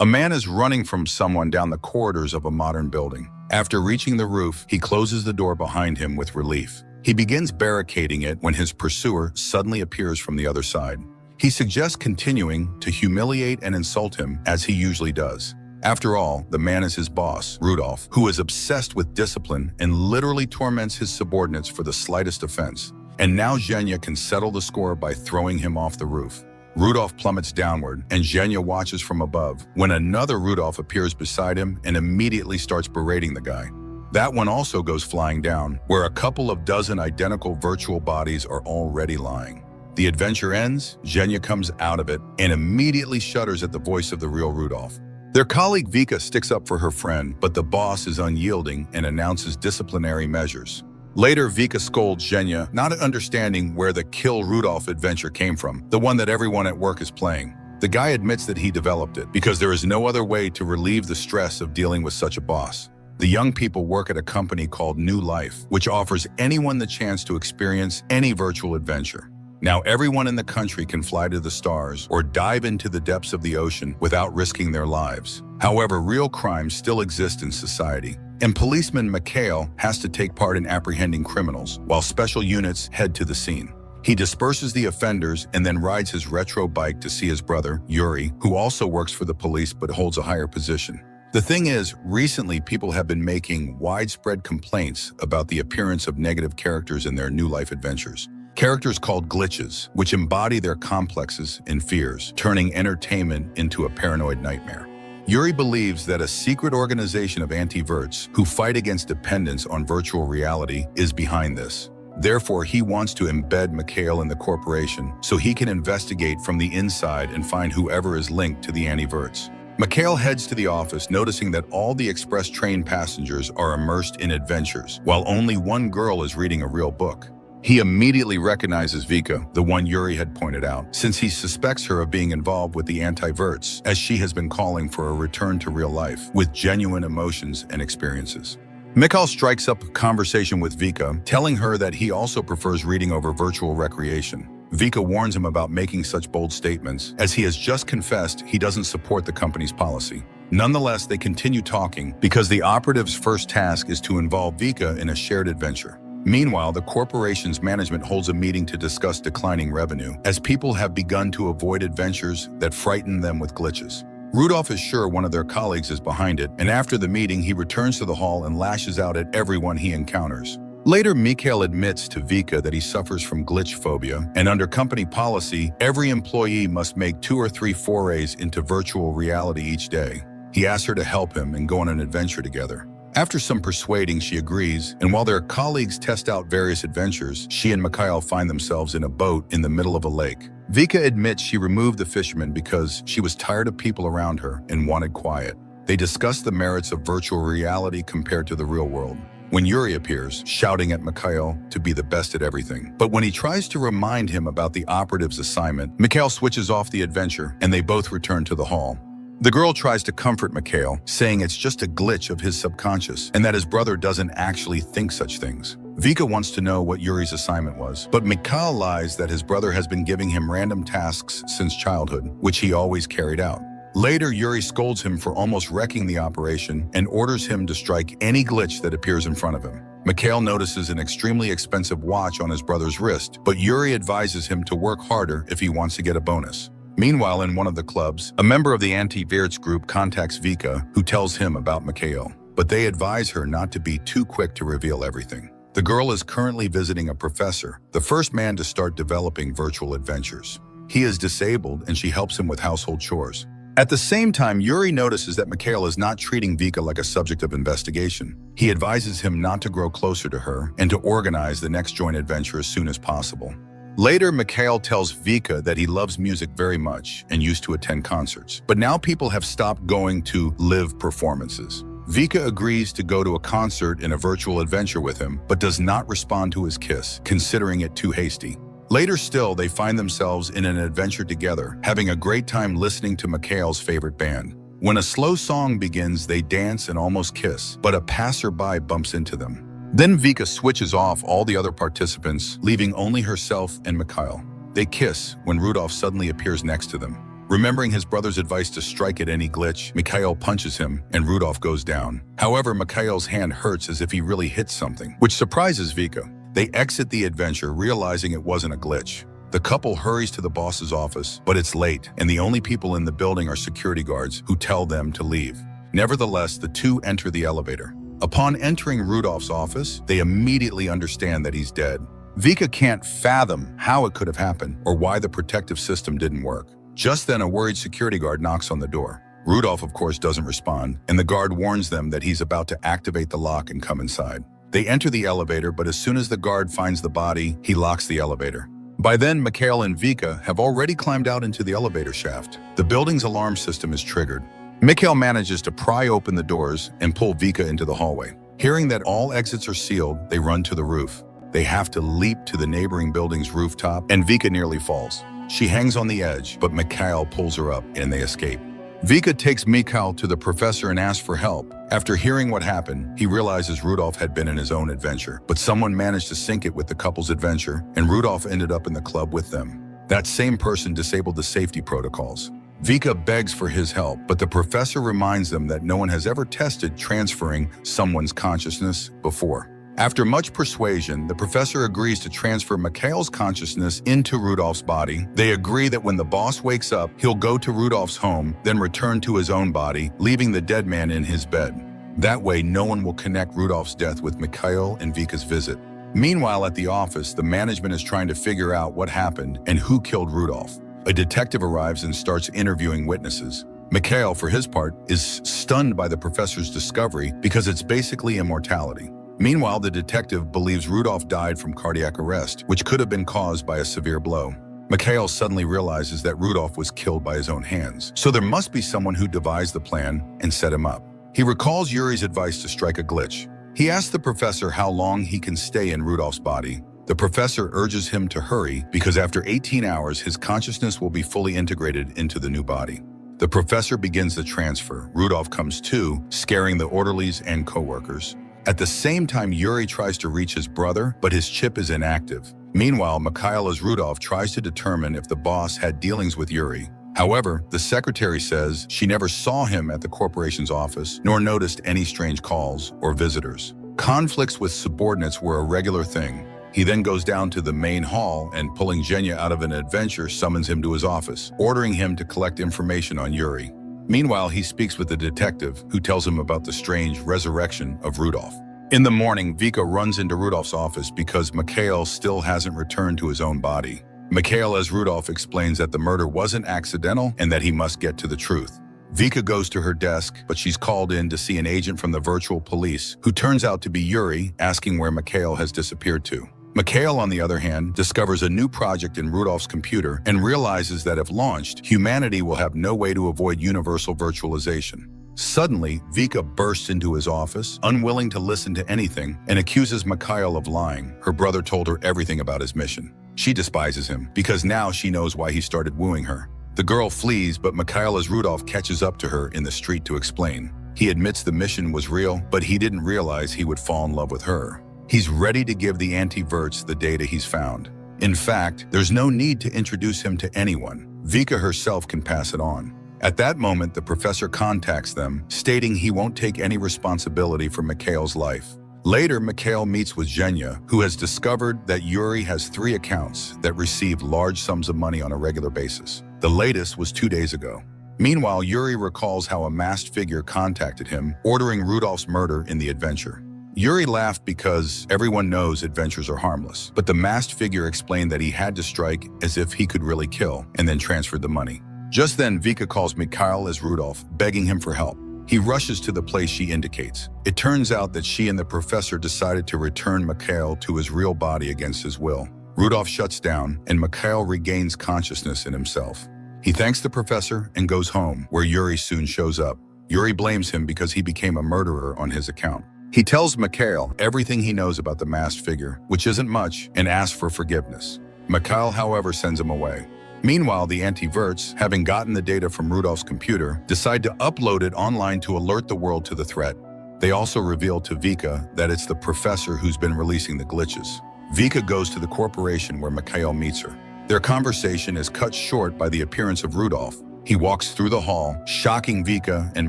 A man is running from someone down the corridors of a modern building. After reaching the roof, he closes the door behind him with relief. He begins barricading it when his pursuer suddenly appears from the other side. He suggests continuing to humiliate and insult him as he usually does. After all, the man is his boss, Rudolph, who is obsessed with discipline and literally torments his subordinates for the slightest offense. And now Zhenya can settle the score by throwing him off the roof. Rudolph plummets downward, and Zhenya watches from above when another Rudolph appears beside him and immediately starts berating the guy. That one also goes flying down, where a couple of dozen identical virtual bodies are already lying. The adventure ends, Zhenya comes out of it, and immediately shudders at the voice of the real Rudolph. Their colleague Vika sticks up for her friend, but the boss is unyielding and announces disciplinary measures. Later, Vika scolds Zhenya, not understanding where the Kill Rudolph adventure came from, the one that everyone at work is playing. The guy admits that he developed it because there is no other way to relieve the stress of dealing with such a boss. The young people work at a company called New Life, which offers anyone the chance to experience any virtual adventure. Now everyone in the country can fly to the stars or dive into the depths of the ocean without risking their lives. However, real crimes still exist in society, and policeman Mikhail has to take part in apprehending criminals while special units head to the scene. He disperses the offenders and then rides his retro bike to see his brother, Yuri, who also works for the police but holds a higher position. The thing is, recently people have been making widespread complaints about the appearance of negative characters in their New Life adventures. Characters called glitches, which embody their complexes and fears, turning entertainment into a paranoid nightmare. Yuri believes that a secret organization of anti-verts who fight against dependence on virtual reality is behind this. Therefore, he wants to embed Mikhail in the corporation so he can investigate from the inside and find whoever is linked to the anti-verts. Mikhail heads to the office, noticing that all the express train passengers are immersed in adventures, while only one girl is reading a real book. He immediately recognizes Vika, the one Yuri had pointed out, since he suspects her of being involved with the anti-verts, as she has been calling for a return to real life, with genuine emotions and experiences. Mikhail strikes up a conversation with Vika, telling her that he also prefers reading over virtual recreation. Vika warns him about making such bold statements, as he has just confessed he doesn't support the company's policy. Nonetheless, they continue talking because the operative's first task is to involve Vika in a shared adventure. Meanwhile, the corporation's management holds a meeting to discuss declining revenue, as people have begun to avoid adventures that frighten them with glitches. Rudolph is sure one of their colleagues is behind it, and after the meeting, he returns to the hall and lashes out at everyone he encounters. Later, Mikhail admits to Vika that he suffers from glitch phobia, and under company policy, every employee must make 2 or 3 forays into virtual reality each day. He asks her to help him and go on an adventure together. After some persuading, she agrees, and while their colleagues test out various adventures, she and Mikhail find themselves in a boat in the middle of a lake. Vika admits she removed the fisherman because she was tired of people around her and wanted quiet. They discuss the merits of virtual reality compared to the real world, when Yuri appears, shouting at Mikhail to be the best at everything. But when he tries to remind him about the operative's assignment, Mikhail switches off the adventure, and they both return to the hall. The girl tries to comfort Mikhail, saying it's just a glitch of his subconscious and that his brother doesn't actually think such things. Vika wants to know what Yuri's assignment was, but Mikhail lies that his brother has been giving him random tasks since childhood, which he always carried out. Later, Yuri scolds him for almost wrecking the operation and orders him to strike any glitch that appears in front of him. Mikhail notices an extremely expensive watch on his brother's wrist, but Yuri advises him to work harder if he wants to get a bonus. Meanwhile, in one of the clubs, a member of the anti-verts group contacts Vika, who tells him about Mikhail, but they advise her not to be too quick to reveal everything. The girl is currently visiting a professor, the first man to start developing virtual adventures. He is disabled, and she helps him with household chores. At the same time, Yuri notices that Mikhail is not treating Vika like a subject of investigation. He advises him not to grow closer to her and to organize the next joint adventure as soon as possible. Later, Mikhail tells Vika that he loves music very much and used to attend concerts, but now people have stopped going to live performances. Vika agrees to go to a concert in a virtual adventure with him, but does not respond to his kiss, considering it too hasty. Later still, they find themselves in an adventure together, having a great time listening to Mikhail's favorite band. When a slow song begins, they dance and almost kiss, but a passerby bumps into them. Then Vika switches off all the other participants, leaving only herself and Mikhail. They kiss when Rudolph suddenly appears next to them. Remembering his brother's advice to strike at any glitch, Mikhail punches him and Rudolph goes down. However, Mikhail's hand hurts as if he really hit something, which surprises Vika. They exit the adventure, realizing it wasn't a glitch. The couple hurries to the boss's office, but it's late, and the only people in the building are security guards who tell them to leave. Nevertheless, the two enter the elevator. Upon entering Rudolph's office, they immediately understand that he's dead. Vika can't fathom how it could have happened or why the protective system didn't work. Just then, a worried security guard knocks on the door. Rudolph, of course, doesn't respond, and the guard warns them that he's about to activate the lock and come inside. They enter the elevator, but as soon as the guard finds the body, he locks the elevator. By then, Mikhail and Vika have already climbed out into the elevator shaft. The building's alarm system is triggered. Mikhail manages to pry open the doors and pull Vika into the hallway. Hearing that all exits are sealed, they run to the roof. They have to leap to the neighboring building's rooftop, and Vika nearly falls. She hangs on the edge, but Mikhail pulls her up, and they escape. Vika takes Mikhail to the professor and asks for help. After hearing what happened, he realizes Rudolph had been in his own adventure, but someone managed to sync it with the couple's adventure, and Rudolph ended up in the club with them. That same person disabled the safety protocols. Vika begs for his help, but the professor reminds them that no one has ever tested transferring someone's consciousness before. After much persuasion, the professor agrees to transfer Mikhail's consciousness into Rudolph's body. They agree that when the boss wakes up, he'll go to Rudolph's home, then return to his own body, leaving the dead man in his bed. That way, no one will connect Rudolph's death with Mikhail and Vika's visit. Meanwhile, at the office, the management is trying to figure out what happened and who killed Rudolph. A detective arrives and starts interviewing witnesses. Mikhail, for his part, is stunned by the professor's discovery because it's basically immortality. Meanwhile, the detective believes Rudolph died from cardiac arrest, which could have been caused by a severe blow. Mikhail suddenly realizes that Rudolph was killed by his own hands, so there must be someone who devised the plan and set him up. He recalls Yuri's advice to strike a glitch. He asks the professor how long he can stay in Rudolph's body. The professor urges him to hurry because after 18 hours, his consciousness will be fully integrated into the new body. The professor begins the transfer. Rudolph comes to, scaring the orderlies and co-workers. At the same time, Yuri tries to reach his brother, but his chip is inactive. Meanwhile, Mikhail as Rudolph tries to determine if the boss had dealings with Yuri. However, the secretary says she never saw him at the corporation's office, nor noticed any strange calls or visitors. Conflicts with subordinates were a regular thing. He then goes down to the main hall and, pulling Zhenya out of an adventure, summons him to his office, ordering him to collect information on Yuri. Meanwhile, he speaks with the detective, who tells him about the strange resurrection of Rudolph. In the morning, Vika runs into Rudolph's office because Mikhail still hasn't returned to his own body. Mikhail as Rudolph explains that the murder wasn't accidental and that he must get to the truth. Vika goes to her desk, but she's called in to see an agent from the virtual police, who turns out to be Yuri, asking where Mikhail has disappeared to. Mikhail, on the other hand, discovers a new project in Rudolph's computer and realizes that if launched, humanity will have no way to avoid universal virtualization. Suddenly, Vika bursts into his office, unwilling to listen to anything, and accuses Mikhail of lying. Her brother told her everything about his mission. She despises him, because now she knows why he started wooing her. The girl flees, but Mikhail as Rudolph catches up to her in the street to explain. He admits the mission was real, but he didn't realize he would fall in love with her. He's ready to give the anti-verts the data he's found. In fact, there's no need to introduce him to anyone. Vika herself can pass it on. At that moment, the professor contacts them, stating he won't take any responsibility for Mikhail's life. Later, Mikhail meets with Zhenya, who has discovered that Yuri has 3 accounts that receive large sums of money on a regular basis. The latest was 2 days ago. Meanwhile, Yuri recalls how a masked figure contacted him, ordering Rudolph's murder in the adventure. Yuri laughed because everyone knows adventures are harmless, but the masked figure explained that he had to strike as if he could really kill, and then transferred the money. Just then, Vika calls Mikhail as Rudolph, begging him for help. He rushes to the place she indicates. It turns out that she and the professor decided to return Mikhail to his real body against his will. Rudolph shuts down, and Mikhail regains consciousness in himself. He thanks the professor and goes home, where Yuri soon shows up. Yuri blames him because he became a murderer on his account. He tells Mikhail everything he knows about the masked figure, which isn't much, and asks for forgiveness. Mikhail, however, sends him away. Meanwhile, the anti-verts, having gotten the data from Rudolph's computer, decide to upload it online to alert the world to the threat. They also reveal to Vika that it's the professor who's been releasing the glitches. Vika goes to the corporation where Mikhail meets her. Their conversation is cut short by the appearance of Rudolph. He walks through the hall, shocking Vika and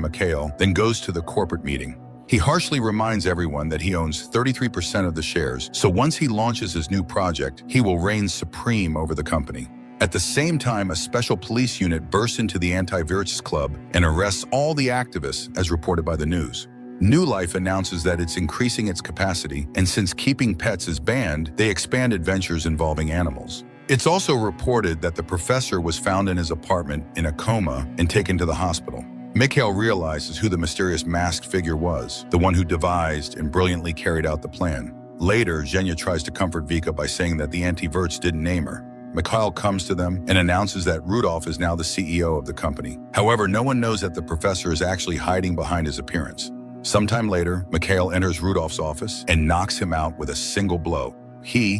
Mikhail, then goes to the corporate meeting. He harshly reminds everyone that he owns 33% of the shares, so once he launches his new project, he will reign supreme over the company. At the same time, a special police unit bursts into the anti-Virtus club and arrests all the activists, as reported by the news. New Life announces that it's increasing its capacity, and since keeping pets is banned, they expand adventures involving animals. It's also reported that the professor was found in his apartment in a coma and taken to the hospital. Mikhail realizes who the mysterious masked figure was, the one who devised and brilliantly carried out the plan. Later, Zhenya tries to comfort Vika by saying that the anti-Virts didn't name her. Mikhail comes to them and announces that Rudolph is now the CEO of the company. However, no one knows that the professor is actually hiding behind his appearance. Sometime later, Mikhail enters Rudolph's office and knocks him out with a single blow.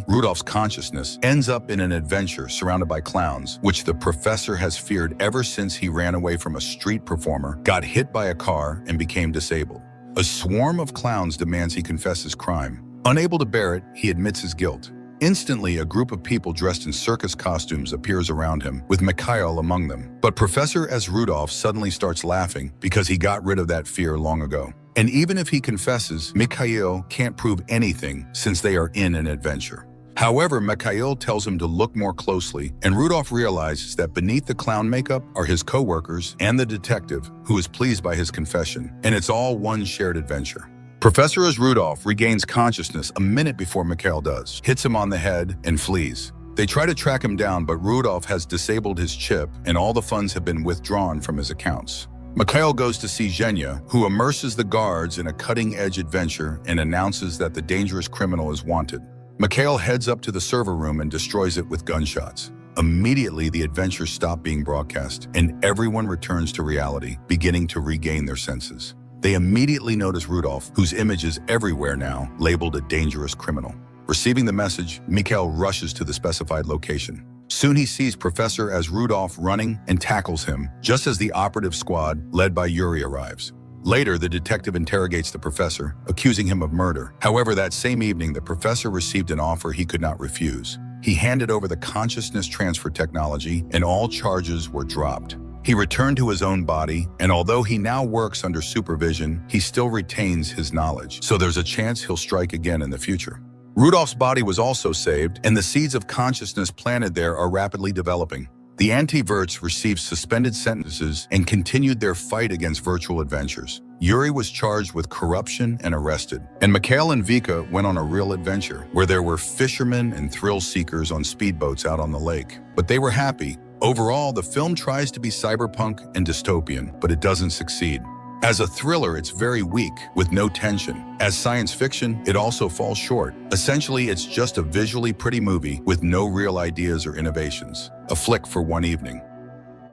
Rudolph's consciousness, ends up in an adventure surrounded by clowns, which the professor has feared ever since he ran away from a street performer, got hit by a car, and became disabled. A swarm of clowns demands he confess his crime. Unable to bear it, he admits his guilt. Instantly, a group of people dressed in circus costumes appears around him, with Mikhail among them. But Professor S. Rudolph suddenly starts laughing because he got rid of that fear long ago. And even if he confesses, Mikhail can't prove anything since they are in an adventure. However, Mikhail tells him to look more closely, and Rudolph realizes that beneath the clown makeup are his co-workers and the detective, who is pleased by his confession, and it's all one shared adventure. Professor as Rudolph regains consciousness a minute before Mikhail does, hits him on the head, and flees. They try to track him down, but Rudolph has disabled his chip, and all the funds have been withdrawn from his accounts. Mikhail goes to see Zhenya, who immerses the guards in a cutting-edge adventure and announces that the dangerous criminal is wanted. Mikhail heads up to the server room and destroys it with gunshots. Immediately, the adventures stop being broadcast, and everyone returns to reality, beginning to regain their senses. They immediately notice Rudolph, whose image is everywhere now, labeled a dangerous criminal. Receiving the message, Mikhail rushes to the specified location. Soon he sees Professor as Rudolph running and tackles him, just as the operative squad, led by Yuri, arrives. Later, the detective interrogates the professor, accusing him of murder. However, that same evening, the professor received an offer he could not refuse. He handed over the consciousness transfer technology, and all charges were dropped. He returned to his own body, and although he now works under supervision, he still retains his knowledge, so there's a chance he'll strike again in the future. Rudolph's body was also saved, and the seeds of consciousness planted there are rapidly developing. The anti-Virts received suspended sentences and continued their fight against virtual adventures. Yuri was charged with corruption and arrested, and Mikhail and Vika went on a real adventure, where there were fishermen and thrill-seekers on speedboats out on the lake. But they were happy. Overall, the film tries to be cyberpunk and dystopian, but it doesn't succeed. As a thriller, it's very weak, with no tension. As science fiction, it also falls short. Essentially, it's just a visually pretty movie with no real ideas or innovations. A flick for one evening.